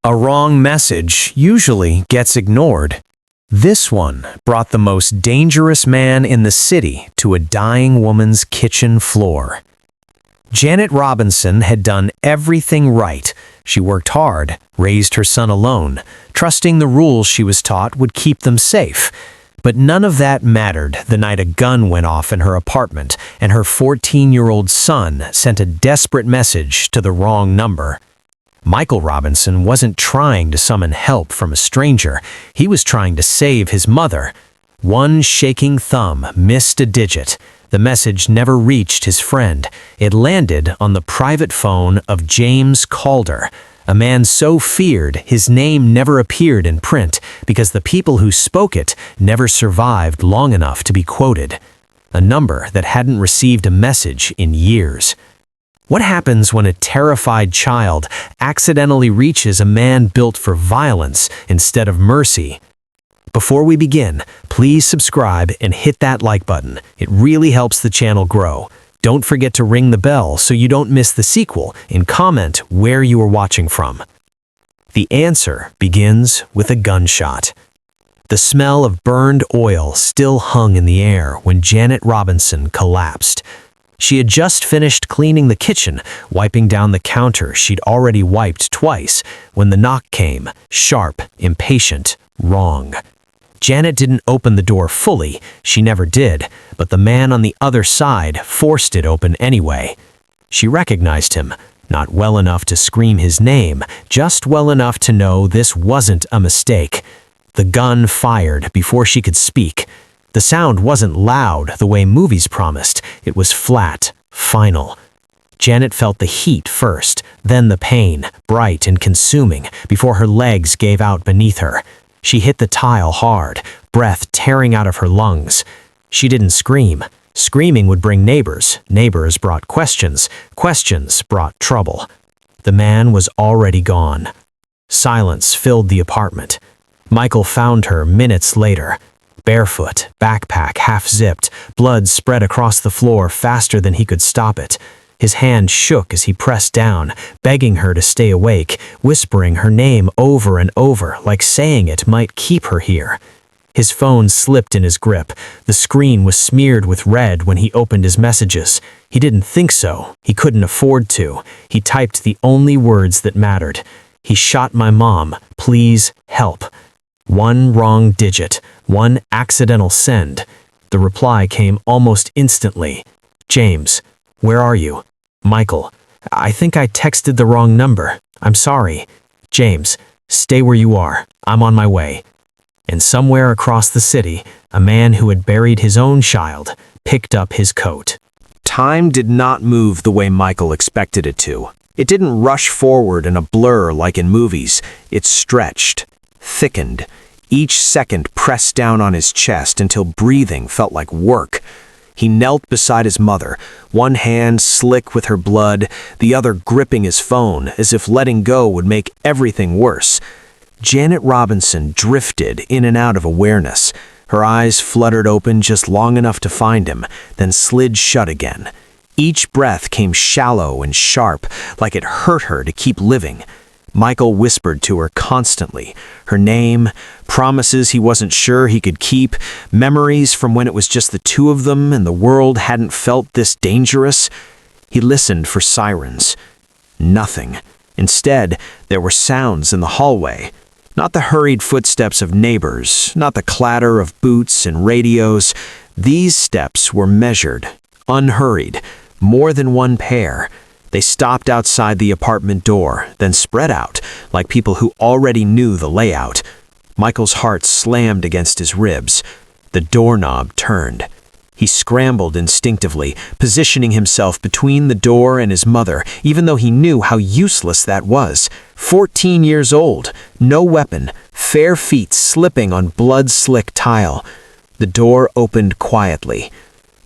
A wrong message usually gets ignored. This one brought the most dangerous man in the city to a dying woman's kitchen floor. Janet Robinson had done everything right. She worked hard, raised her son alone, trusting the rules she was taught would keep them safe. But none of that mattered the night a gun went off in her apartment and her 14-year-old son sent a desperate message to the wrong number. Michael Robinson wasn't trying to summon help from a stranger. He was trying to save his mother. One shaking thumb missed a digit. The message never reached his friend. It landed on the private phone of James Calder, a man so feared his name never appeared in print because the people who spoke it never survived long enough to be quoted. A number that hadn't received a message in years. What happens when a terrified child accidentally reaches a man built for violence instead of mercy? Before we begin, please subscribe and hit that like button. It really helps the channel grow. Don't forget to ring the bell so you don't miss the sequel and comment where you are watching from. The answer begins with a gunshot. The smell of burned oil still hung in the air when Janet Robinson collapsed. She had just finished cleaning the kitchen, wiping down the counter she'd already wiped twice, when the knock came, sharp, impatient, wrong. Janet didn't open the door fully, she never did, but the man on the other side forced it open anyway. She recognized him, not well enough to scream his name, just well enough to know this wasn't a mistake. The gun fired before she could speak. The sound wasn't loud the way movies promised, it was flat, final. Janet felt the heat first, then the pain, bright and consuming, before her legs gave out beneath her. She hit the tile hard, breath tearing out of her lungs. She didn't scream. Screaming would bring neighbors. Neighbors brought questions. Questions brought trouble. The man was already gone. Silence filled the apartment. Michael found her minutes later. Barefoot, backpack half-zipped, blood spread across the floor faster than he could stop it. His hand shook as he pressed down, begging her to stay awake, whispering her name over and over, like saying it might keep her here. His phone slipped in his grip. The screen was smeared with red when he opened his messages. He didn't think so. He couldn't afford to. He typed the only words that mattered. He shot my mom. Please help. One wrong digit. One accidental send. The reply came almost instantly. James, where are you? Michael, I think I texted the wrong number. I'm sorry. James, stay where you are. I'm on my way. And somewhere across the city, a man who had buried his own child picked up his coat. Time did not move the way Michael expected it to. It didn't rush forward in a blur like in movies. It stretched, thickened, each second pressed down on his chest until breathing felt like work. He knelt beside his mother, one hand slick with her blood, the other gripping his phone, as if letting go would make everything worse. Janet Robinson drifted in and out of awareness. Her eyes fluttered open just long enough to find him, then slid shut again. Each breath came shallow and sharp, like it hurt her to keep living. Michael whispered to her constantly, her name, promises he wasn't sure he could keep, memories from when it was just the two of them and the world hadn't felt this dangerous. He listened for sirens. Nothing. Instead, there were sounds in the hallway. Not the hurried footsteps of neighbors, not the clatter of boots and radios. These steps were measured, unhurried, more than one pair. They stopped outside the apartment door, then spread out, like people who already knew the layout. Michael's heart slammed against his ribs. The doorknob turned. He scrambled instinctively, positioning himself between the door and his mother, even though he knew how useless that was. 14 years old, no weapon, fair feet slipping on blood-slick tile. The door opened quietly.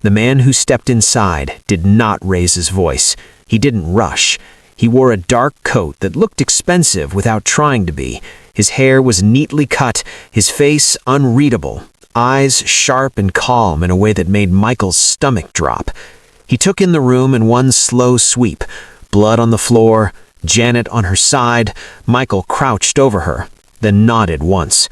The man who stepped inside did not raise his voice. He didn't rush. He wore a dark coat that looked expensive without trying to be. His hair was neatly cut, his face unreadable, eyes sharp and calm in a way that made Michael's stomach drop. He took in the room in one slow sweep. Blood on the floor, Janet on her side, Michael crouched over her, then nodded once.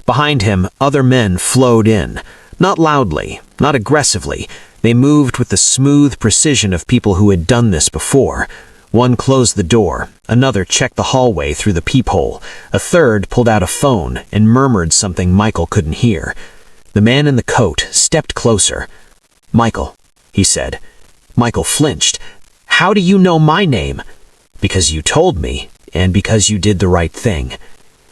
Behind him, other men flowed in. Not loudly, not aggressively. They moved with the smooth precision of people who had done this before. One closed the door, another checked the hallway through the peephole, a third pulled out a phone and murmured something Michael couldn't hear. The man in the coat stepped closer. "Michael," he said. Michael flinched. "How do you know my name?" "Because you told me, and because you did the right thing."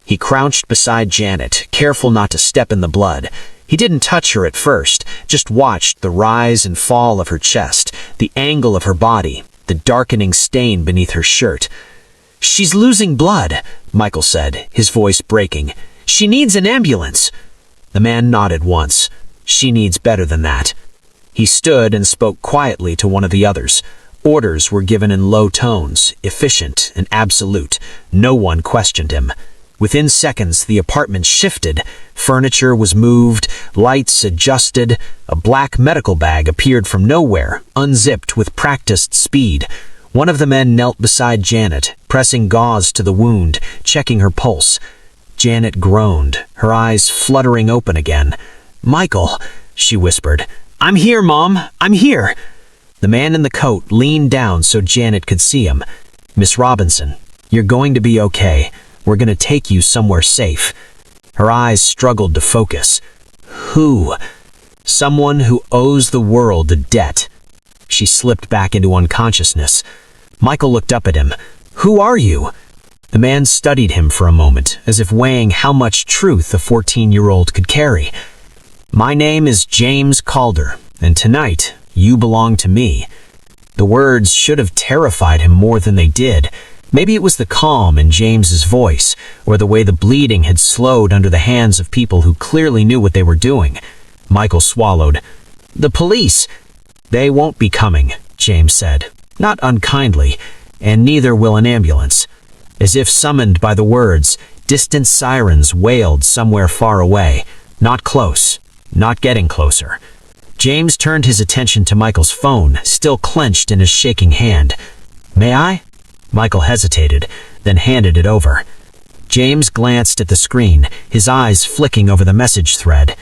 He crouched beside Janet, careful not to step in the blood. He didn't touch her at first, just watched the rise and fall of her chest, the angle of her body, the darkening stain beneath her shirt. "She's losing blood," Michael said, his voice breaking. "She needs an ambulance." The man nodded once. "She needs better than that." He stood and spoke quietly to one of the others. Orders were given in low tones, efficient and absolute. No one questioned him. Within seconds, the apartment shifted. Furniture was moved, lights adjusted. A black medical bag appeared from nowhere, unzipped with practiced speed. One of the men knelt beside Janet, pressing gauze to the wound, checking her pulse. Janet groaned, her eyes fluttering open again. "Michael," she whispered. "I'm here, Mom. I'm here." The man in the coat leaned down so Janet could see him. "Miss Robinson, you're going to be okay. We're going to take you somewhere safe." Her eyes struggled to focus. Who? Someone who owes the world a debt. She slipped back into unconsciousness. Michael looked up at him. "Who are you?" The man studied him for a moment, as if weighing how much truth a 14-year-old could carry. "My name is James Calder, and tonight you belong to me." The words should have terrified him more than they did. Maybe it was the calm in James's voice, or the way the bleeding had slowed under the hands of people who clearly knew what they were doing. Michael swallowed. "The police." "They won't be coming," James said, not unkindly, "and neither will an ambulance." As if summoned by the words, distant sirens wailed somewhere far away. Not close, not getting closer. James turned his attention to Michael's phone, still clenched in his shaking hand. "May I?" Michael hesitated, then handed it over. James glanced at the screen, his eyes flicking over the message thread.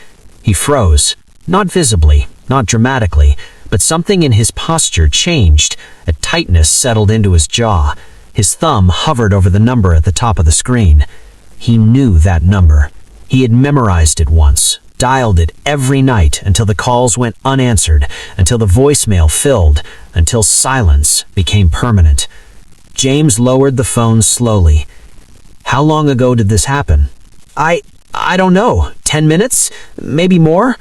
He froze, not visibly, not dramatically, but something in his posture changed. A tightness settled into his jaw. His thumb hovered over the number at the top of the screen. He knew that number. He had memorized it once, dialed it every night until the calls went unanswered, until the voicemail filled, until silence became permanent. James lowered the phone slowly. "How long ago did this happen?" I don't know. 10 minutes? Maybe more?"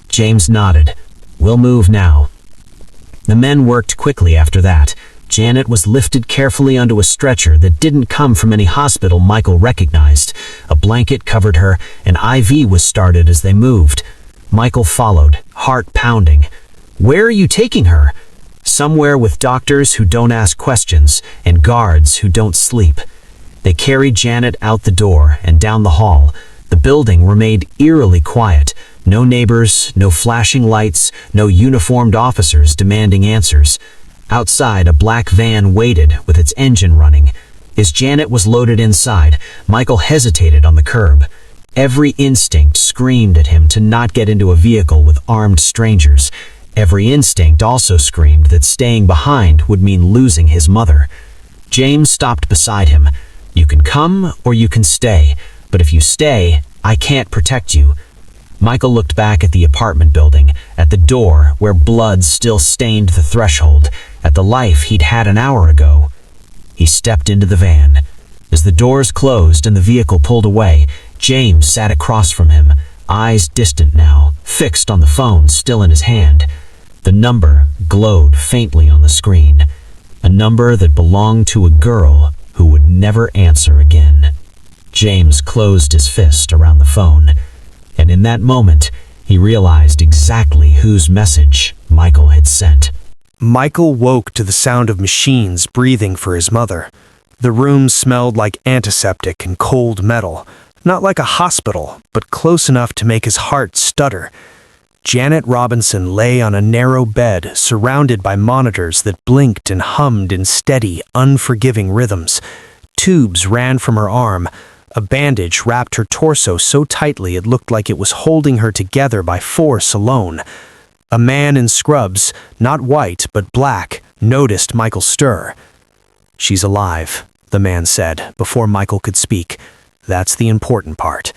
James nodded. "We'll move now." The men worked quickly after that. Janet was lifted carefully onto a stretcher that didn't come from any hospital Michael recognized. A blanket covered her, an IV was started as they moved. Michael followed, heart pounding. "Where are you taking her?" "Somewhere with doctors who don't ask questions and guards who don't sleep." They carried Janet out the door and down the hall. The building remained eerily quiet. No neighbors, no flashing lights, no uniformed officers demanding answers. Outside, a black van waited with its engine running. As Janet was loaded inside, Michael hesitated on the curb. Every instinct screamed at him to not get into a vehicle with armed strangers. Every instinct also screamed that staying behind would mean losing his mother. James stopped beside him. "You can come or you can stay, but if you stay, I can't protect you." Michael looked back at the apartment building, at the door where blood still stained the threshold, at the life he'd had an hour ago. He stepped into the van. As the doors closed and the vehicle pulled away, James sat across from him, eyes distant now, fixed on the phone still in his hand. The number glowed faintly on the screen, a number that belonged to a girl who would never answer again. James closed his fist around the phone, and in that moment, he realized exactly whose message Michael had sent. Michael woke to the sound of machines breathing for his mother. The room smelled like antiseptic and cold metal, not like a hospital, but close enough to make his heart stutter. Janet Robinson lay on a narrow bed surrounded by monitors that blinked and hummed in steady, unforgiving rhythms. Tubes ran from her arm. A bandage wrapped her torso so tightly it looked like it was holding her together by force alone. A man in scrubs, not white but black, noticed Michael stir. "She's alive," the man said, before Michael could speak. "That's the important part."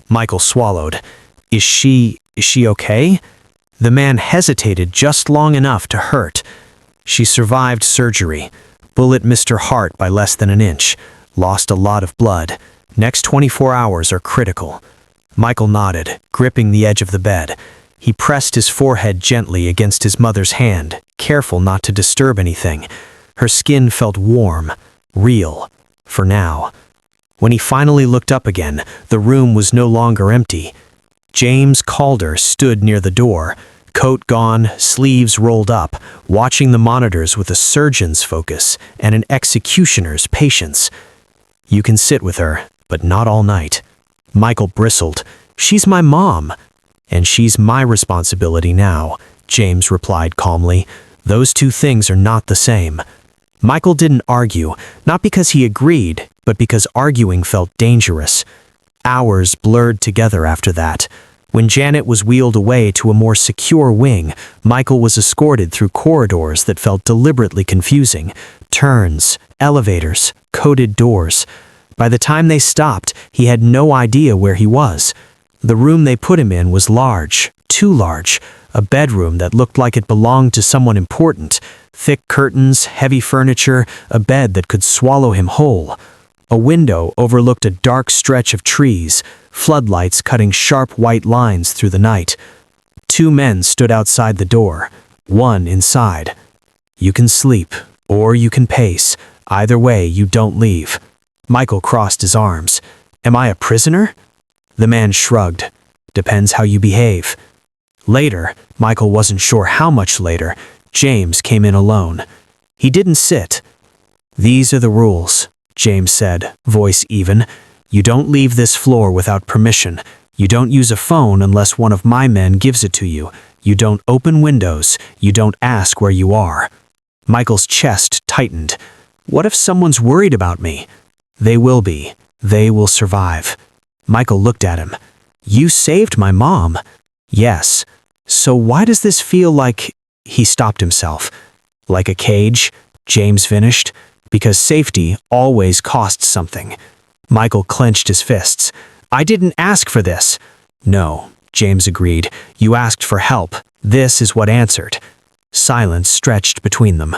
Michael swallowed. Is she okay?" The man hesitated just long enough to hurt. "She survived surgery. Bullet missed her heart by less than an inch. Lost a lot of blood. Next 24 hours are critical." Michael nodded, gripping the edge of the bed. He pressed his forehead gently against his mother's hand, careful not to disturb anything. Her skin felt warm, real, for now. When he finally looked up again, the room was no longer empty. James Calder stood near the door, coat gone, sleeves rolled up, watching the monitors with a surgeon's focus and an executioner's patience. "You can sit with her, but not all night." Michael bristled. "She's my mom." "And she's my responsibility now," James replied calmly. "Those two things are not the same." Michael didn't argue, not because he agreed, but because arguing felt dangerous. Hours blurred together after that. When Janet was wheeled away to a more secure wing, Michael was escorted through corridors that felt deliberately confusing. Turns, elevators, coded doors. By the time they stopped, he had no idea where he was. The room they put him in was large, too large, a bedroom that looked like it belonged to someone important. Thick curtains, heavy furniture, a bed that could swallow him whole. A window overlooked a dark stretch of trees, floodlights cutting sharp white lines through the night. Two men stood outside the door, one inside. "You can sleep, or you can pace. Either way, you don't leave." Michael crossed his arms. "Am I a prisoner?" The man shrugged. "Depends how you behave." Later, Michael wasn't sure how much later, James came in alone. He didn't sit. "These are the rules," James said, voice even. "You don't leave this floor without permission. You don't use a phone unless one of my men gives it to you. You don't open windows. You don't ask where you are." Michael's chest tightened. "What if someone's worried about me?" "They will be. They will survive." Michael looked at him. "You saved my mom." "Yes. So why does this feel like—" He stopped himself. "Like a cage?" James finished. "Because safety always costs something." Michael clenched his fists. "I didn't ask for this." "No," James agreed. "You asked for help. This is what answered." Silence stretched between them.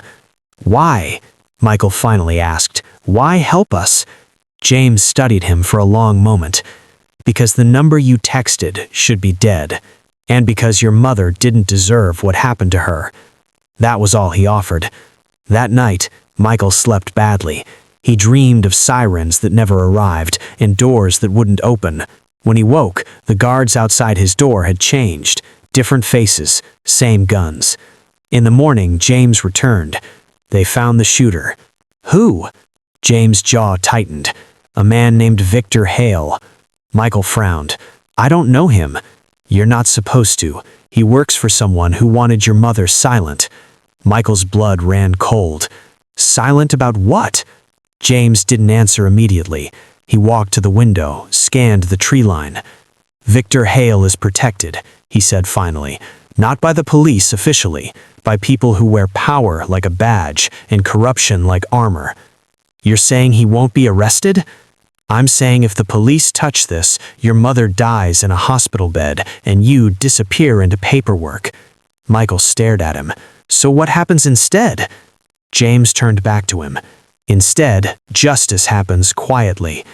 "Why?" Michael finally asked. "Why help us?" James studied him for a long moment. "Because the number you texted should be dead, and because your mother didn't deserve what happened to her." That was all he offered. That night, Michael slept badly. He dreamed of sirens that never arrived and doors that wouldn't open. When he woke, the guards outside his door had changed. Different faces, same guns. In the morning, James returned. They found the shooter. "Who?" James' jaw tightened. "A man named Victor Hale." Michael frowned. "I don't know him." "You're not supposed to. He works for someone who wanted your mother silent." Michael's blood ran cold. "Silent about what?" James didn't answer immediately. He walked to the window, scanned the tree line. "Victor Hale is protected," he said finally. "Not by the police officially, by people who wear power like a badge and corruption like armor." "You're saying he won't be arrested?" "I'm saying if the police touch this, your mother dies in a hospital bed and you disappear into paperwork." Michael stared at him. "So what happens instead?" James turned back to him. "Instead, justice happens quietly."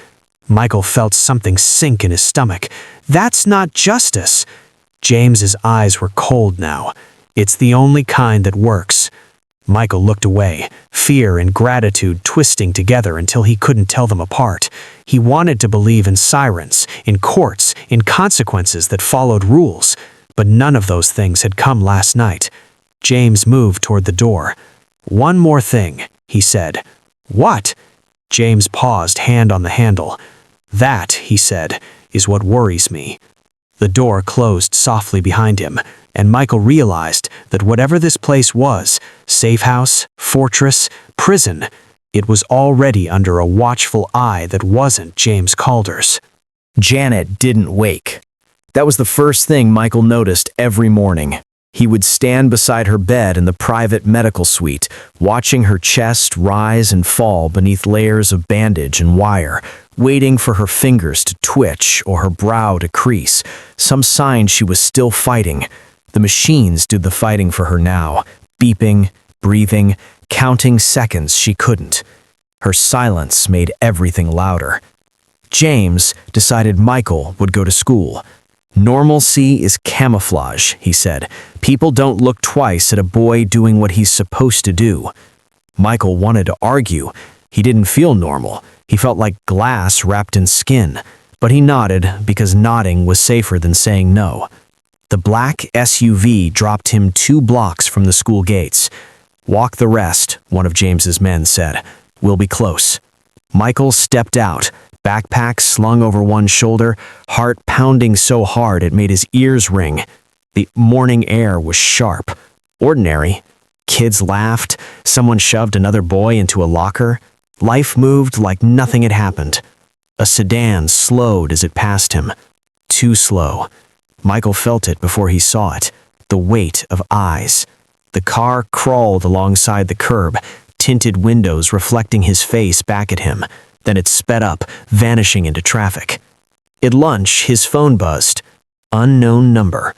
Michael felt something sink in his stomach. "That's not justice." James's eyes were cold now. "It's the only kind that works." Michael looked away, fear and gratitude twisting together until he couldn't tell them apart. He wanted to believe in sirens, in courts, in consequences that followed rules, but none of those things had come last night. James moved toward the door. "One more thing," he said. "What?" James paused, hand on the handle. "That," he said, "is what worries me." The door closed softly behind him, and Michael realized that whatever this place was, safe house, fortress, prison, it was already under a watchful eye that wasn't James Calder's. Janet didn't wake. That was the first thing Michael noticed every morning. He would stand beside her bed in the private medical suite, watching her chest rise and fall beneath layers of bandage and wire, waiting for her fingers to twitch or her brow to crease, some sign she was still fighting. The machines did the fighting for her now, beeping, breathing, counting seconds she couldn't. Her silence made everything louder. James decided Michael would go to school. Normalcy is camouflage, he said. People don't look twice at a boy doing what he's supposed to do. Michael wanted to argue. He didn't feel normal. He felt like glass wrapped in skin. But he nodded because nodding was safer than saying no. The black SUV dropped him 2 blocks from the school gates. "Walk the rest," one of James's men said. "We'll be close." Michael stepped out, backpack slung over one shoulder, heart pounding so hard it made his ears ring. The morning air was sharp, ordinary. Kids laughed, someone shoved another boy into a locker. Life moved like nothing had happened. A sedan slowed as it passed him. Too slow. Michael felt it before he saw it, the weight of eyes. The car crawled alongside the curb, tinted windows reflecting his face back at him. Then it sped up, vanishing into traffic. At lunch, his phone buzzed. Unknown number.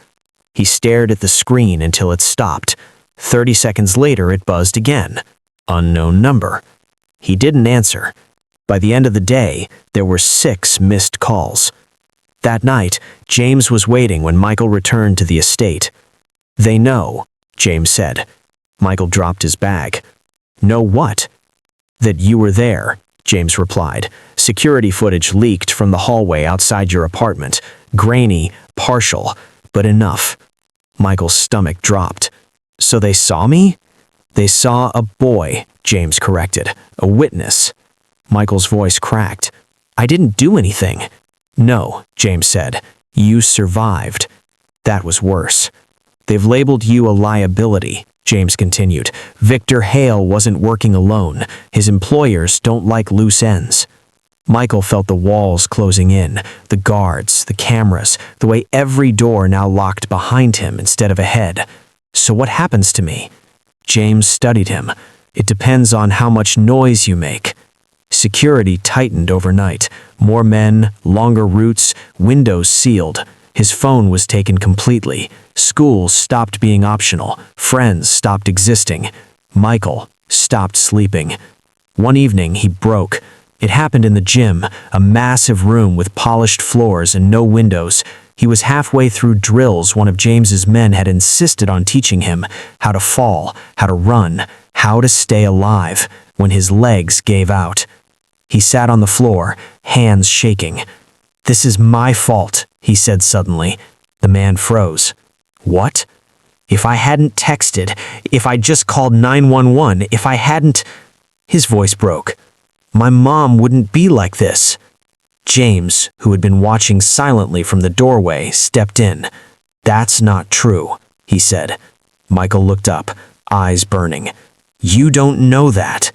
He stared at the screen until it stopped. 30 seconds later, it buzzed again. Unknown number. He didn't answer. By the end of the day, there were 6 missed calls. That night, James was waiting when Michael returned to the estate. "They know," James said. Michael dropped his bag. "Know what?" "That you were there," James replied. "Security footage leaked from the hallway outside your apartment. Grainy, partial, but enough." Michael's stomach dropped. "So they saw me?" "They saw a boy," James corrected. "A witness." Michael's voice cracked. "I didn't do anything." "No," James said. "You survived." That was worse. "They've labeled you a liability," James continued. "Victor Hale wasn't working alone. His employers don't like loose ends." Michael felt the walls closing in, the guards, the cameras, the way every door now locked behind him instead of ahead. "So what happens to me?" James studied him. "It depends on how much noise you make." Security tightened overnight. More men, longer routes, windows sealed. His phone was taken completely. Schools stopped being optional. Friends stopped existing. Michael stopped sleeping. One evening, he broke. It happened in the gym, a massive room with polished floors and no windows. He was halfway through drills one of James's men had insisted on teaching him, how to fall, how to run, how to stay alive, when his legs gave out. He sat on the floor, hands shaking. "This is my fault," he said suddenly. The man froze. "What?" "If I hadn't texted, if I just called 911, if I hadn't—" His voice broke. "My mom wouldn't be like this." James, who had been watching silently from the doorway, stepped in. "That's not true," he said. Michael looked up, eyes burning. "You don't know that."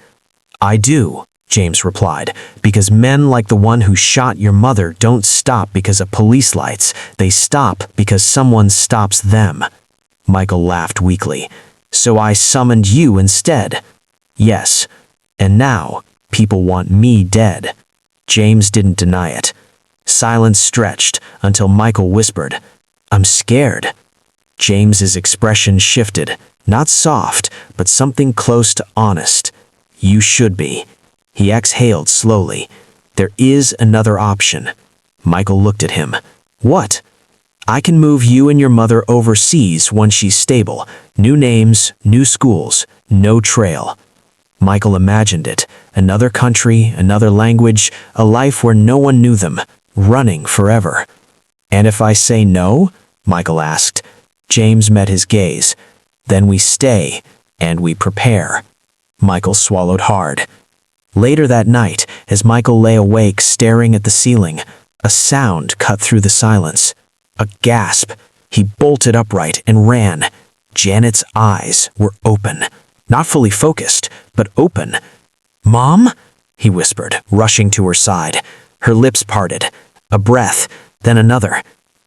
"I do," James replied, "because men like the one who shot your mother don't stop because of police lights. They stop because someone stops them." Michael laughed weakly. "So I summoned you instead." "Yes. And now, people want me dead." James didn't deny it. Silence stretched until Michael whispered, "I'm scared." James's expression shifted, not soft, but something close to honest. "You should be." He exhaled slowly. "There is another option." Michael looked at him. "What?" "I can move you and your mother overseas once she's stable. New names, new schools, no trail." Michael imagined it. Another country, another language, a life where no one knew them, running forever. "And if I say no?" Michael asked. James met his gaze. "Then we stay, and we prepare." Michael swallowed hard. Later that night, as Michael lay awake staring at the ceiling, a sound cut through the silence. A gasp. He bolted upright and ran. Janet's eyes were open. Not fully focused, but open. "Mom?" he whispered, rushing to her side. Her lips parted. A breath, then another.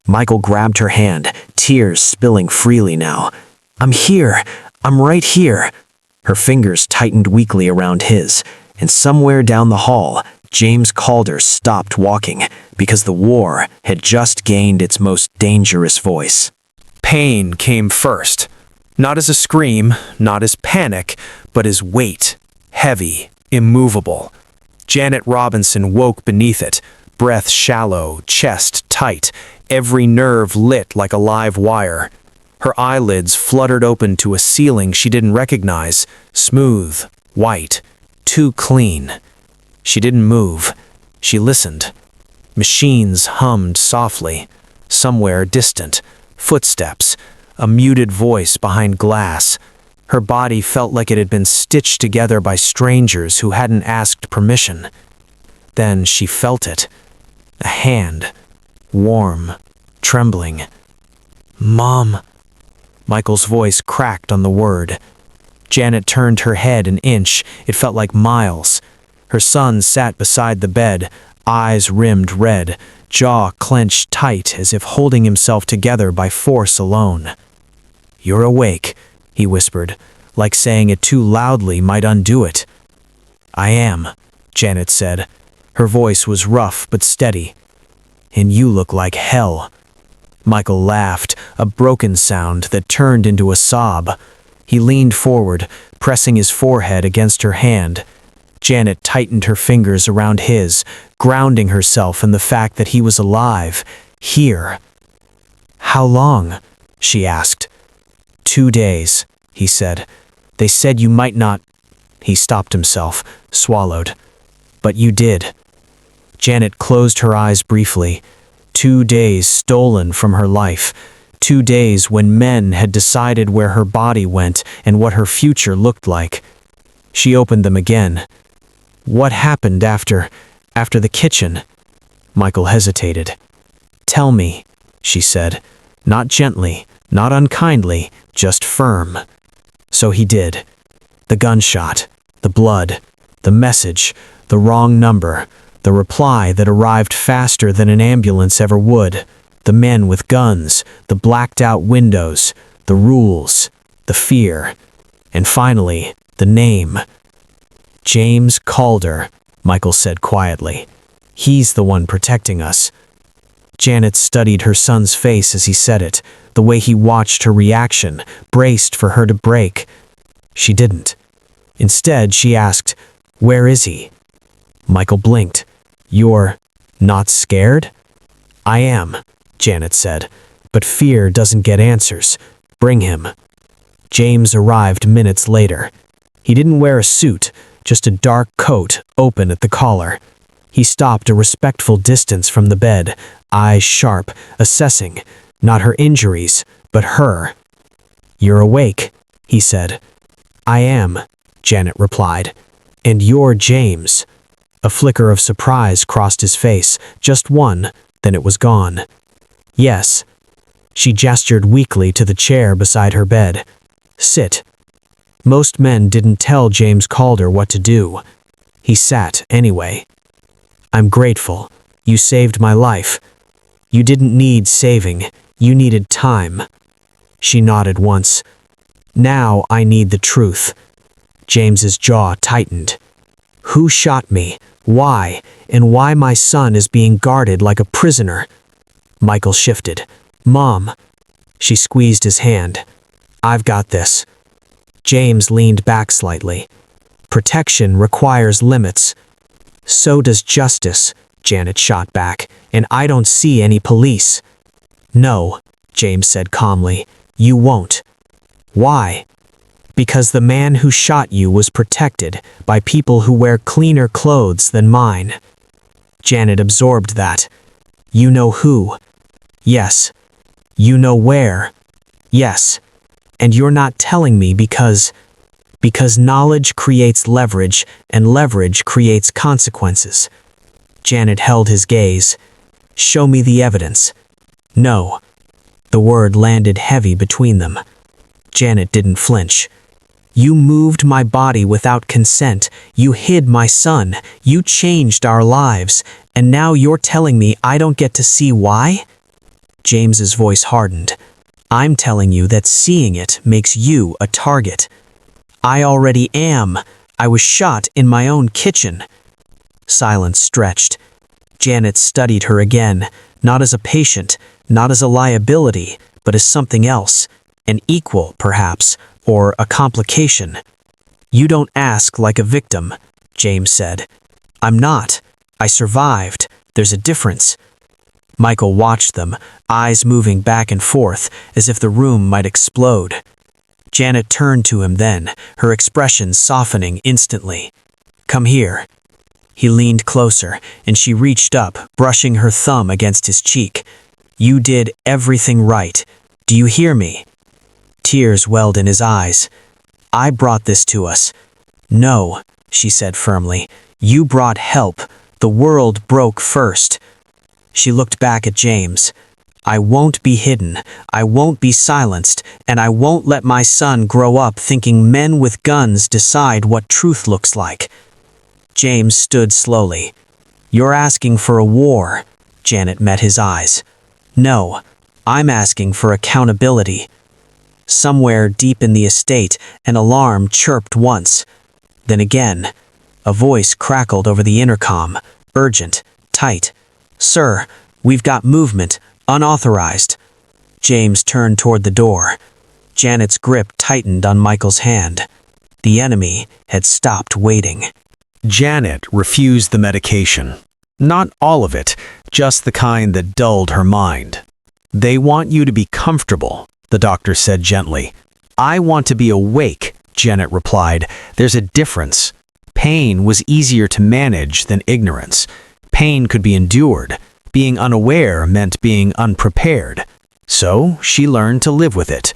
Michael grabbed her hand, tears spilling freely now. "I'm here. I'm right here." Her fingers tightened weakly around his, and somewhere down the hall, James Calder stopped walking because the war had just gained its most dangerous voice. Pain came first. Not as a scream, not as panic, but as weight. Heavy, immovable. Janet Robinson woke beneath it, breath shallow, chest tight, every nerve lit like a live wire. Her eyelids fluttered open to a ceiling she didn't recognize, smooth, white, too clean. She didn't move. She listened. Machines hummed softly. Somewhere distant, footsteps, a muted voice behind glass. Her body felt like it had been stitched together by strangers who hadn't asked permission. Then she felt it. A hand, warm, trembling. "Mom." Michael's voice cracked on the word. Janet turned her head an inch. It felt like miles. Her son sat beside the bed, eyes rimmed red, jaw clenched tight as if holding himself together by force alone. "You're awake," he whispered, like saying it too loudly might undo it. "I am," Janet said. Her voice was rough but steady. "And you look like hell." Michael laughed, a broken sound that turned into a sob. He leaned forward, pressing his forehead against her hand. Janet tightened her fingers around his, grounding herself in the fact that he was alive, here. "How long?" she asked. 2 days, he said. "They said you might not—" He stopped himself, swallowed. "But you did." Janet closed her eyes briefly. 2 days stolen from her life. 2 days when men had decided where her body went and what her future looked like. She opened them again. "What happened after the kitchen?" Michael hesitated. "Tell me," she said, not gently, not unkindly, just firm. So he did. The gunshot, the blood, the message, the wrong number, the reply that arrived faster than an ambulance ever would, the men with guns, the blacked-out windows, the rules, the fear, and finally, the name. "James Calder," Michael said quietly. "He's the one protecting us." Janet studied her son's face as he said it, the way he watched her reaction, braced for her to break. She didn't. Instead, she asked, "Where is he?" Michael blinked. "You're not scared?" "I am," Janet said, "but fear doesn't get answers. Bring him." James arrived minutes later. He didn't wear a suit, just a dark coat open at the collar. He stopped a respectful distance from the bed, eyes sharp, assessing, not her injuries, but her. "You're awake," he said. "I am," Janet replied. "And you're James." A flicker of surprise crossed his face, just one, then it was gone. "Yes." She gestured weakly to the chair beside her bed. "Sit." Most men didn't tell James Calder what to do. He sat anyway. "I'm grateful. You saved my life." "You didn't need saving. You needed time." She nodded once. "Now I need the truth." James's jaw tightened. "Who shot me? Why? And why my son is being guarded like a prisoner?" Michael shifted. "Mom." She squeezed his hand. "I've got this." James leaned back slightly. "Protection requires limits." "So does justice," Janet shot back, "and I don't see any police." "No," James said calmly, "you won't." "Why?" "Because the man who shot you was protected by people who wear cleaner clothes than mine." Janet absorbed that. "You know who?" "Yes." "You know where?" "Yes." "And you're not telling me because knowledge creates leverage, and leverage creates consequences." Janet held his gaze. "Show me the evidence." No. The word landed heavy between them. Janet didn't flinch. You moved my body without consent. You hid my son. You changed our lives. And now you're telling me I don't get to see why? James's voice hardened. I'm telling you that seeing it makes you a target. I already am. I was shot in my own kitchen. Silence stretched. Janet studied her again, not as a patient, not as a liability, but as something else, an equal, perhaps, or a complication. You don't ask like a victim, James said. I'm not. I survived. There's a difference. Michael watched them, eyes moving back and forth, as if the room might explode. Janet turned to him then, her expression softening instantly. Come here. He leaned closer, and she reached up, brushing her thumb against his cheek. You did everything right. Do you hear me? Tears welled in his eyes. I brought this to us. No, she said firmly. You brought help. The world broke first. She looked back at James. I won't be hidden. I won't be silenced. And I won't let my son grow up thinking men with guns decide what truth looks like. James stood slowly. You're asking for a war. Janet met his eyes. No, I'm asking for accountability. Somewhere deep in the estate, an alarm chirped once. Then again, a voice crackled over the intercom, urgent, tight. Sir, we've got movement, unauthorized. James turned toward the door. Janet's grip tightened on Michael's hand. The enemy had stopped waiting. Janet refused the medication. Not all of it, just the kind that dulled her mind. They want you to be comfortable, the doctor said gently. I want to be awake, Janet replied. There's a difference. Pain was easier to manage than ignorance. Pain could be endured. Being unaware meant being unprepared. So she learned to live with it.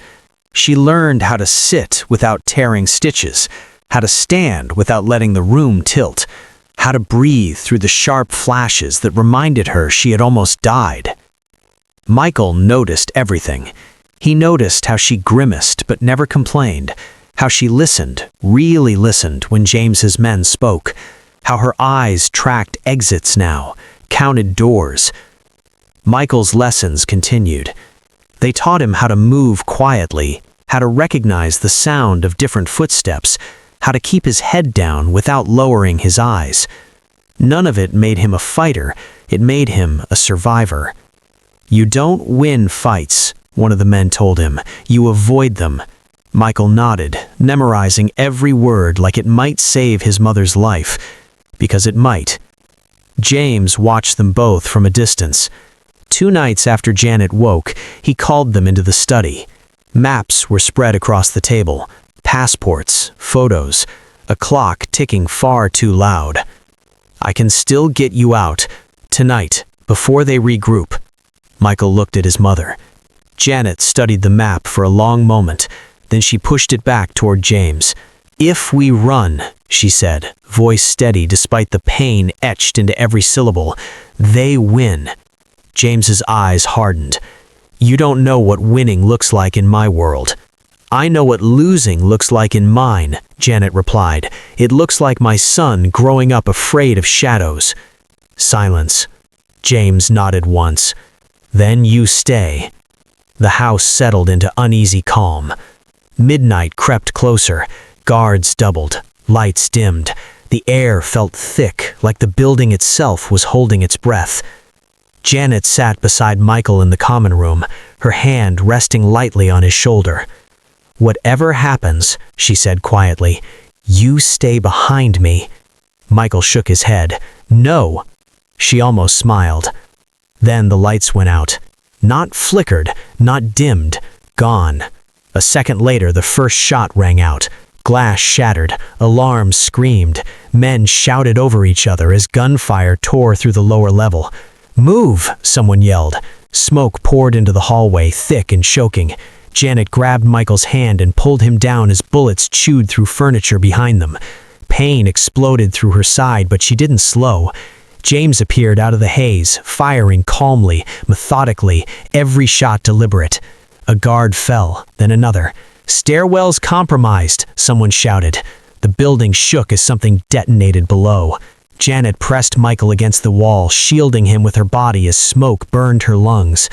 She learned how to sit without tearing stitches, how to stand without letting the room tilt, how to breathe through the sharp flashes that reminded her she had almost died. Michael noticed everything. He noticed how she grimaced but never complained, how she listened, really listened when James's men spoke, how her eyes tracked exits now, counted doors. Michael's lessons continued. They taught him how to move quietly, how to recognize the sound of different footsteps, how to keep his head down without lowering his eyes. None of it made him a fighter, it made him a survivor. You don't win fights, one of the men told him. You avoid them. Michael nodded, memorizing every word like it might save his mother's life, because it might. James watched them both from a distance. 2 nights after Janet woke, he called them into the study. Maps were spread across the table, passports, photos, a clock ticking far too loud. I can still get you out, tonight, before they regroup. Michael looked at his mother. Janet studied the map for a long moment, then she pushed it back toward James. If we run, she said, voice steady despite the pain etched into every syllable, they win. James's eyes hardened. You don't know what winning looks like in my world. I know what losing looks like in mine, Janet replied. It looks like my son growing up afraid of shadows. Silence. James nodded once. Then you stay. The house settled into uneasy calm. Midnight crept closer. Guards doubled. Lights dimmed. The air felt thick, like the building itself was holding its breath. Janet sat beside Michael in the common room, her hand resting lightly on his shoulder. Whatever happens, she said quietly, you stay behind me. Michael shook his head. No. She almost smiled. Then the lights went out. Not flickered, not dimmed, gone. A second later, the first shot rang out. Glass shattered, alarms screamed, men shouted over each other as gunfire tore through the lower level. Move, someone yelled. Smoke poured into the hallway, thick and choking. Janet grabbed Michael's hand and pulled him down as bullets chewed through furniture behind them. Pain exploded through her side, but she didn't slow. James appeared out of the haze, firing calmly, methodically, every shot deliberate. A guard fell, then another. "Stairwells compromised," someone shouted. The building shook as something detonated below. Janet pressed Michael against the wall, shielding him with her body as smoke burned her lungs.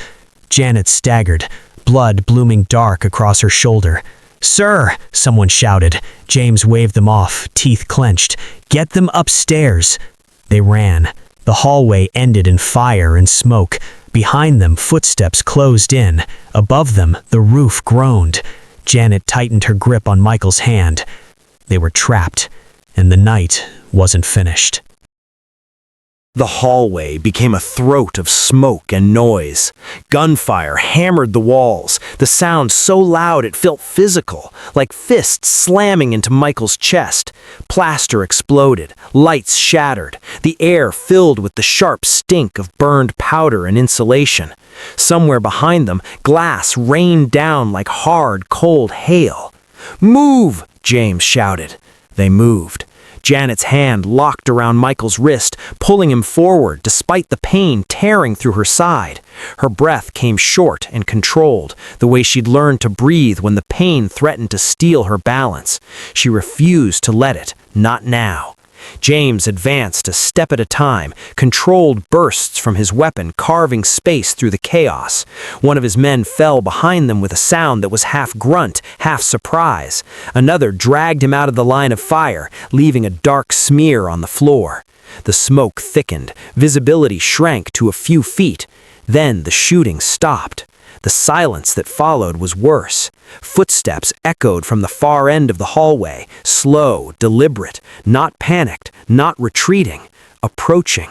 Janet staggered, blood blooming dark across her shoulder. "Sir!" someone shouted. James waved them off, teeth clenched. "Get them upstairs!" They ran. The hallway ended in fire and smoke. Behind them, footsteps closed in. Above them, the roof groaned. Janet tightened her grip on Michael's hand. They were trapped, and the night wasn't finished. The hallway became a throat of smoke and noise. Gunfire hammered the walls, the sound so loud it felt physical, like fists slamming into Michael's chest. Plaster exploded, lights shattered, the air filled with the sharp stink of burned powder and insulation. Somewhere behind them, glass rained down like hard, cold hail. "Move!" James shouted. They moved. Janet's hand locked around Michael's wrist, pulling him forward despite the pain tearing through her side. Her breath came short and controlled, the way she'd learned to breathe when the pain threatened to steal her balance. She refused to let it, not now. James advanced a step at a time, controlled bursts from his weapon carving space through the chaos. One of his men fell behind them with a sound that was half grunt, half surprise. Another dragged him out of the line of fire, leaving a dark smear on the floor. The smoke thickened, visibility shrank to a few feet. Then the shooting stopped. The silence that followed was worse. Footsteps echoed from the far end of the hallway, slow, deliberate, not panicked, not retreating, approaching.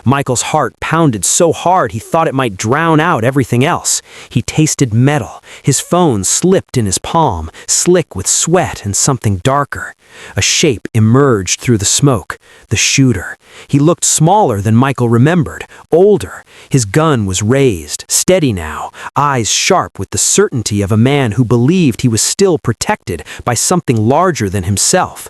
Michael's heart pounded so hard he thought it might drown out everything else. He tasted metal. His phone slipped in his palm, slick with sweat and something darker. A shape emerged through the smoke. The shooter. He looked smaller than Michael remembered, older. His gun was raised, steady now, eyes sharp with the certainty of a man who believed he was still protected by something larger than himself.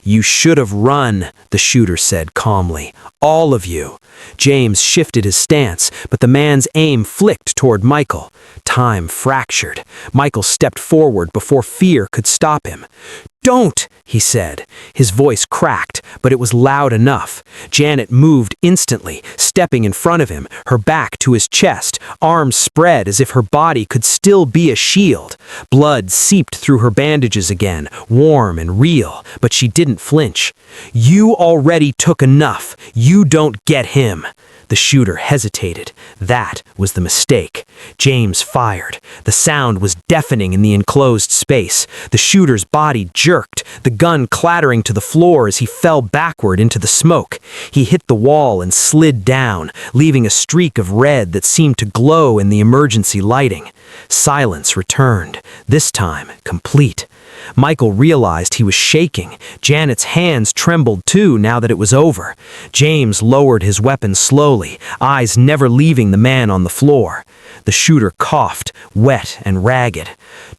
"You should have run," the shooter said calmly. "All of you." James shifted his stance, but the man's aim flicked toward Michael. Time fractured. Michael stepped forward before fear could stop him. "Don't!" he said. His voice cracked, but it was loud enough. Janet moved instantly, stepping in front of him, her back to his chest, arms spread as if her body could still be a shield. Blood seeped through her bandages again, warm and real, but she didn't flinch. "You already took enough. You don't get him." The shooter hesitated. That was the mistake. James fired. The sound was deafening in the enclosed space. The shooter's body jerked, the gun clattering to the floor as he fell backward into the smoke. He hit the wall and slid down, leaving a streak of red that seemed to glow in the emergency lighting. Silence returned, this time complete. Michael realized he was shaking. Janet's hands trembled too now that it was over. James lowered his weapon slowly, eyes never leaving the man on the floor. The shooter coughed, wet and ragged.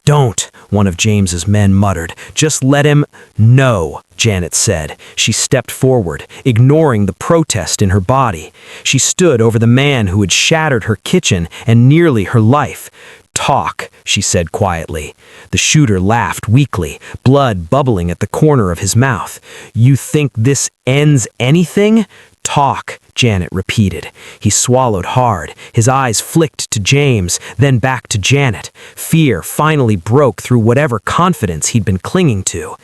"Don't," one of James's men muttered. "Just let him—" "No," Janet said. She stepped forward, ignoring the protest in her body. She stood over the man who had shattered her kitchen and nearly her life. "Talk," she said quietly. The shooter laughed weakly, blood bubbling at the corner of his mouth. "You think this ends anything?" "Talk," Janet repeated. He swallowed hard. His eyes flicked to James, then back to Janet. Fear finally broke through whatever confidence he'd been clinging to.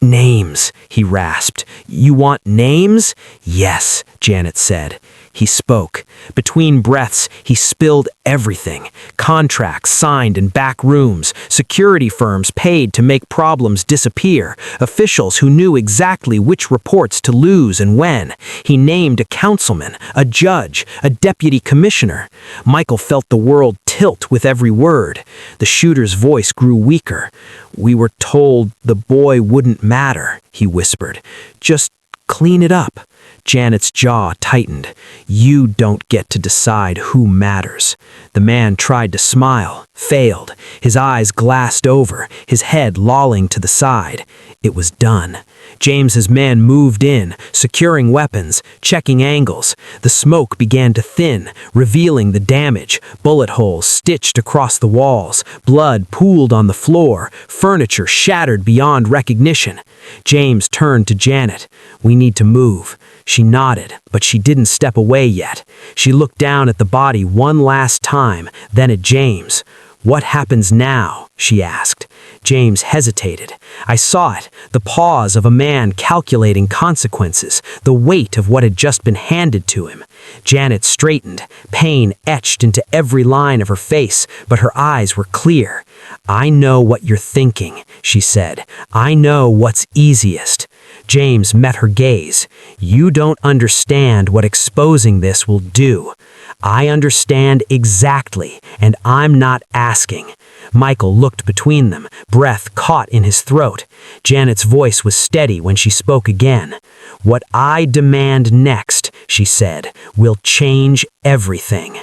"Names," he rasped. "You want names?" "Yes," Janet said. He spoke. Between breaths, he spilled everything. Contracts signed in back rooms, security firms paid to make problems disappear, officials who knew exactly which reports to lose and when. He named a councilman, a judge, a deputy commissioner. Michael felt the world tilt with every word. The shooter's voice grew weaker. "We were told the boy wouldn't matter," he whispered. "Just clean it up." Janet's jaw tightened. You don't get to decide who matters. The man tried to smile, failed. His eyes glassed over, his head lolling to the side. It was done. James's men moved in, securing weapons, checking angles. The smoke began to thin, revealing the damage. Bullet holes stitched across the walls, blood pooled on the floor, furniture shattered beyond recognition. James turned to Janet. We need to move. She nodded, but she didn't step away yet. She looked down at the body one last time, then at James. What happens now? She asked. James hesitated. I saw it, the pause of a man calculating consequences, the weight of what had just been handed to him. Janet straightened, pain etched into every line of her face, but her eyes were clear. I know what you're thinking, she said. I know what's easiest. James met her gaze. You don't understand what exposing this will do. I understand exactly, and I'm not asking. Michael looked between them, breath caught in his throat. Janet's voice was steady when she spoke again. What I demand next, she said, will change everything.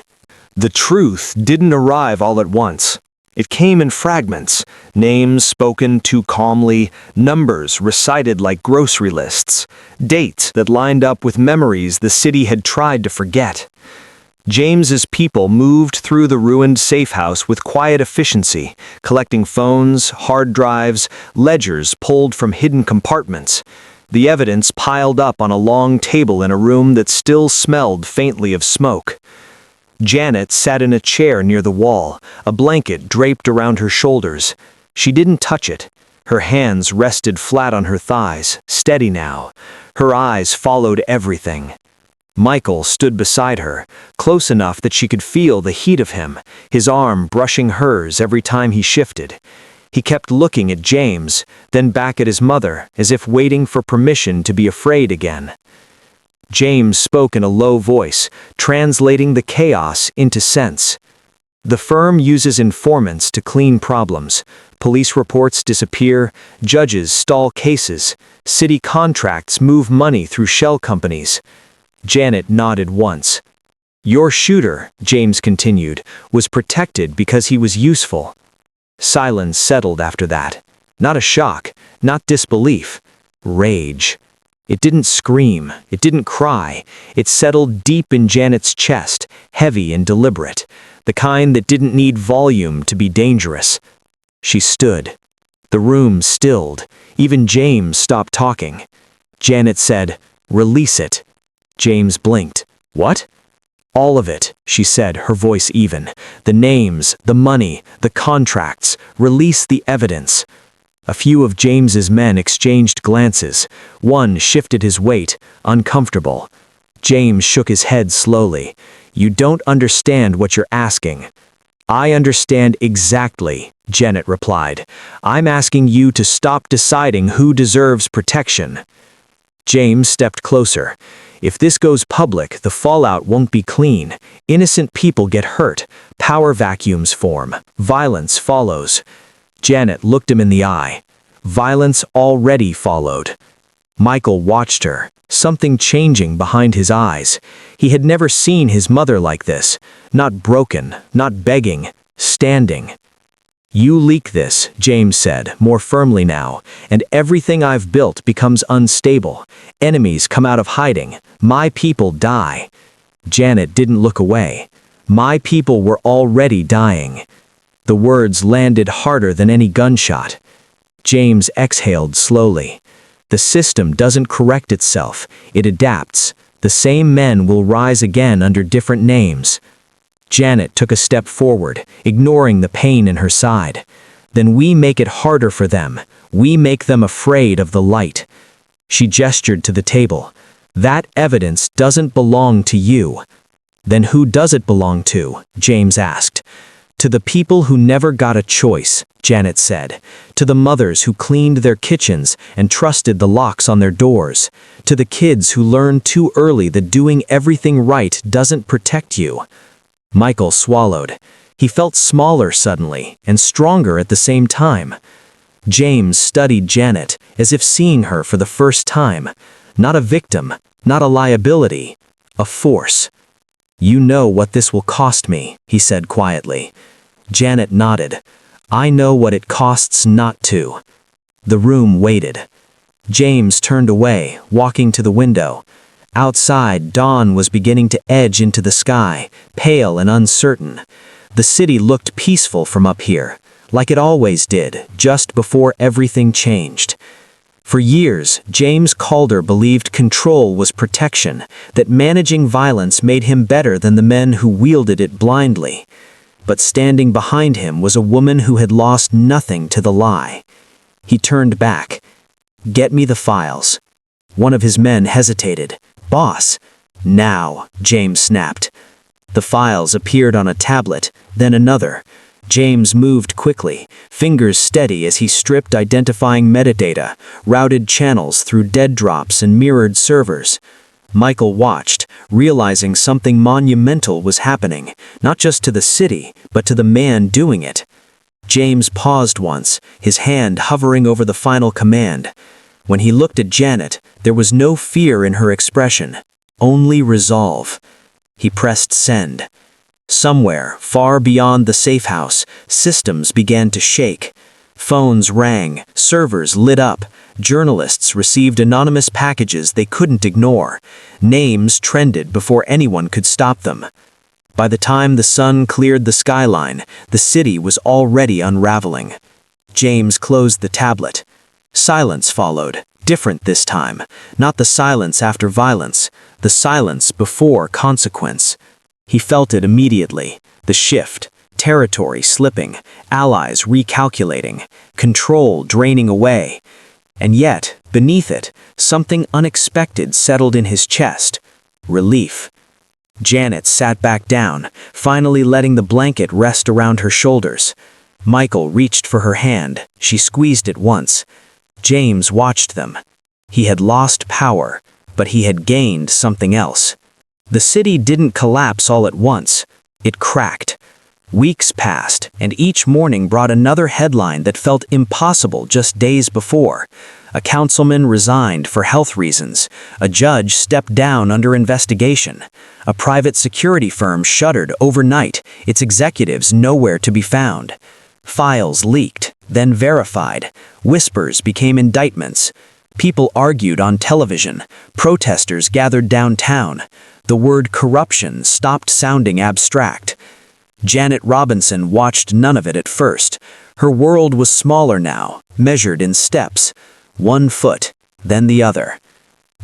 The truth didn't arrive all at once. It came in fragments, names spoken too calmly, numbers recited like grocery lists, dates that lined up with memories the city had tried to forget. James's people moved through the ruined safe house with quiet efficiency, collecting phones, hard drives, ledgers pulled from hidden compartments. The evidence piled up on a long table in a room that still smelled faintly of smoke. Janet sat in a chair near the wall, a blanket draped around her shoulders. She didn't touch it. Her hands rested flat on her thighs, steady now. Her eyes followed everything. Michael stood beside her, close enough that she could feel the heat of him, his arm brushing hers every time he shifted. He kept looking at James, then back at his mother, as if waiting for permission to be afraid again. James spoke in a low voice, translating the chaos into sense. The firm uses informants to clean problems. Police reports disappear, judges stall cases, city contracts move money through shell companies. Janet nodded once. Your shooter, James continued, was protected because he was useful. Silence settled after that. Not a shock, not disbelief. Rage. It didn't scream, it didn't cry. It settled deep in Janet's chest, heavy and deliberate, the kind that didn't need volume to be dangerous. She stood. The room stilled. Even James stopped talking. Janet said, "Release it." James blinked. What? All of it, she said, her voice even. The names, the money, the contracts. Release the evidence. A few of James's men exchanged glances. One shifted his weight, uncomfortable. James shook his head slowly. You don't understand what you're asking. I understand exactly, Janet replied. I'm asking you to stop deciding who deserves protection. James stepped closer. If this goes public, the fallout won't be clean. Innocent people get hurt. Power vacuums form. Violence follows. Janet looked him in the eye. Violence already followed. Michael watched her, something changing behind his eyes. He had never seen his mother like this. Not broken, not begging, standing. You leak this, James said, more firmly now, and everything I've built becomes unstable. Enemies come out of hiding. My people die. Janet didn't look away. My people were already dying. The words landed harder than any gunshot. James exhaled slowly. The system doesn't correct itself. It adapts. The same men will rise again under different names. Janet took a step forward, ignoring the pain in her side. Then we make it harder for them. We make them afraid of the light. She gestured to the table. That evidence doesn't belong to you. Then who does it belong to? James asked. To the people who never got a choice, Janet said. To the mothers who cleaned their kitchens and trusted the locks on their doors. To the kids who learned too early that doing everything right doesn't protect you. Michael swallowed. He felt smaller suddenly, and stronger at the same time. James studied Janet, as if seeing her for the first time. Not a victim, not a liability, a force. "You know what this will cost me," he said quietly. Janet nodded. "I know what it costs not to." The room waited. James turned away, walking to the window. Outside, dawn was beginning to edge into the sky, pale and uncertain. The city looked peaceful from up here, like it always did, just before everything changed. For years, James Calder believed control was protection, that managing violence made him better than the men who wielded it blindly. But standing behind him was a woman who had lost nothing to the lie. He turned back. "Get me the files." One of his men hesitated. "Boss." "Now," James snapped. The files appeared on a tablet, then another. James moved quickly, fingers steady as he stripped identifying metadata, routed channels through dead drops and mirrored servers. Michael watched, realizing something monumental was happening, not just to the city, but to the man doing it. James paused once, his hand hovering over the final command. When he looked at Janet, there was no fear in her expression, only resolve. He pressed send. Somewhere, far beyond the safe house, systems began to shake. Phones rang, servers lit up, journalists received anonymous packages they couldn't ignore. Names trended before anyone could stop them. By the time the sun cleared the skyline, the city was already unraveling. James closed the tablet. Silence followed, different this time. Not the silence after violence, the silence before consequence. He felt it immediately, the shift, territory slipping, allies recalculating, control draining away. And yet, beneath it, something unexpected settled in his chest. Relief. Janet sat back down, finally letting the blanket rest around her shoulders. Michael reached for her hand. She squeezed it once. James watched them. He had lost power, but he had gained something else. The city didn't collapse all at once. It cracked. Weeks passed, and each morning brought another headline that felt impossible just days before. A councilman resigned for health reasons. A judge stepped down under investigation. A private security firm shuttered overnight, its executives nowhere to be found. Files leaked, then verified. Whispers became indictments. People argued on television. Protesters gathered downtown. The word corruption stopped sounding abstract. Janet Robinson watched none of it at first. Her world was smaller now, measured in steps. 1 foot, then the other.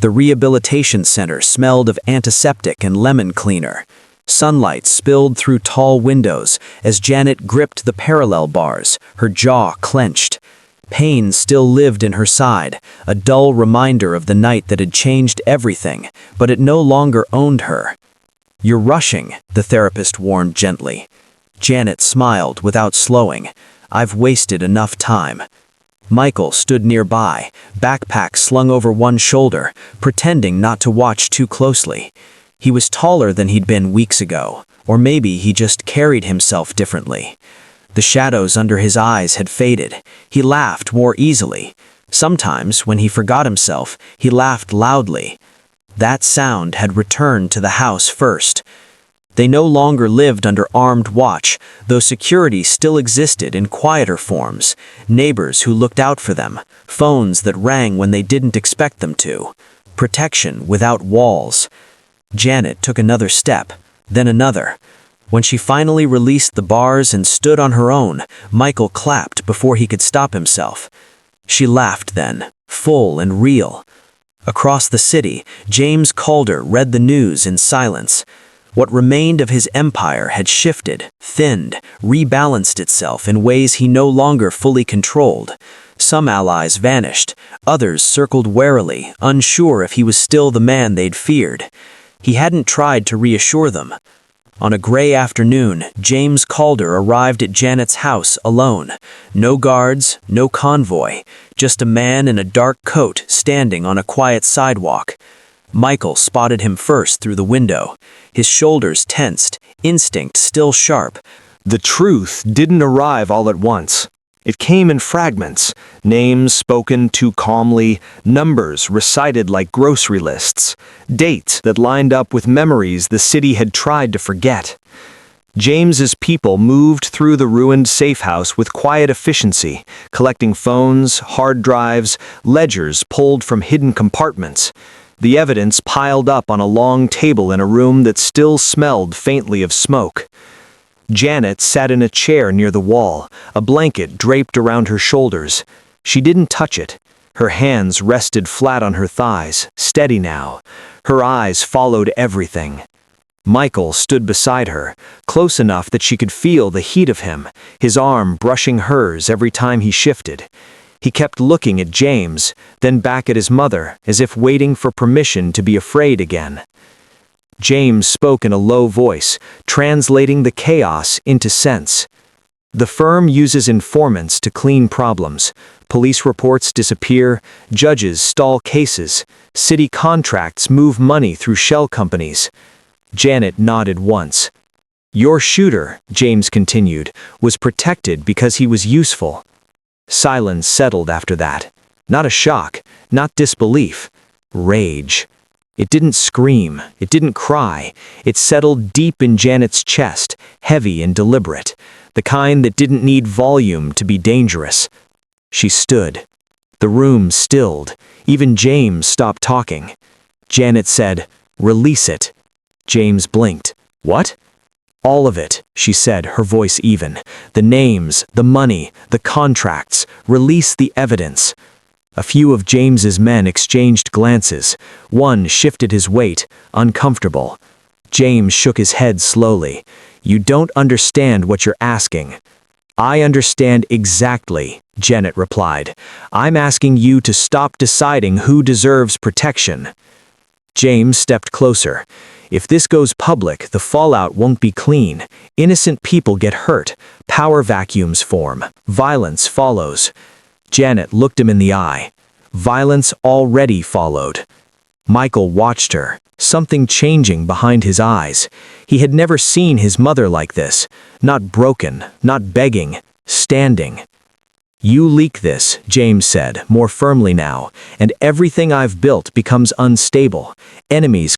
The rehabilitation center smelled of antiseptic and lemon cleaner. Sunlight spilled through tall windows as Janet gripped the parallel bars, her jaw clenched. Pain still lived in her side, a dull reminder of the night that had changed everything, but it no longer owned her. "You're rushing," the therapist warned gently. Janet smiled without slowing. "I've wasted enough time." Michael stood nearby, backpack slung over one shoulder, pretending not to watch too closely. He was taller than he'd been weeks ago, or maybe he just carried himself differently. The shadows under his eyes had faded. He laughed more easily. Sometimes, when he forgot himself, he laughed loudly. That sound had returned to the house first. They no longer lived under armed watch, though security still existed in quieter forms. Neighbors who looked out for them, phones that rang when they didn't expect them to. Protection without walls. Janet took another step, then another. When she finally released the bars and stood on her own, Michael clapped before he could stop himself. She laughed then, full and real. Across the city, James Calder read the news in silence. What remained of his empire had shifted, thinned, rebalanced itself in ways he no longer fully controlled. Some allies vanished, others circled warily, unsure if he was still the man they'd feared. He hadn't tried to reassure them. On a gray afternoon, James Calder arrived at Janet's house alone. No guards, no convoy, just a man in a dark coat standing on a quiet sidewalk. Michael spotted him first through the window. His shoulders tensed, instinct still sharp. The truth didn't arrive all at once. It came in fragments, names spoken too calmly, numbers recited like grocery lists, dates that lined up with memories the city had tried to forget. James's people moved through the ruined safe house with quiet efficiency, collecting phones, hard drives, ledgers pulled from hidden compartments. The evidence piled up on a long table in a room that still smelled faintly of smoke. Janet sat in a chair near the wall, a blanket draped around her shoulders. She didn't touch it. Her hands rested flat on her thighs, steady now. Her eyes followed everything. Michael stood beside her, close enough that she could feel the heat of him, his arm brushing hers every time he shifted. He kept looking at James, then back at his mother, as if waiting for permission to be afraid again. James spoke in a low voice, translating the chaos into sense. The firm uses informants to clean problems. Police reports disappear, judges stall cases, city contracts move money through shell companies. Janet nodded once. Your shooter, James continued, was protected because he was useful. Silence settled after that. Not a shock, not disbelief. Rage. It didn't scream, it didn't cry. It settled deep in Janet's chest, heavy and deliberate, the kind that didn't need volume to be dangerous. She stood. The room stilled. Even James stopped talking. Janet said, "Release it." James blinked. "What?" "All of it," she said, her voice even. "The names, the money, the contracts. Release the evidence." A few of James's men exchanged glances. One shifted his weight, uncomfortable. James shook his head slowly. "You don't understand what you're asking." "I understand exactly," Janet replied. "I'm asking you to stop deciding who deserves protection." James stepped closer. "If this goes public, the fallout won't be clean. Innocent people get hurt. Power vacuums form. Violence follows." Janet looked him in the eye. Violence already followed. Michael watched her, something changing behind his eyes. He had never seen his mother like this. Not broken, not begging, standing. "You leak this," James said, more firmly now, "and everything I've built becomes unstable. Enemies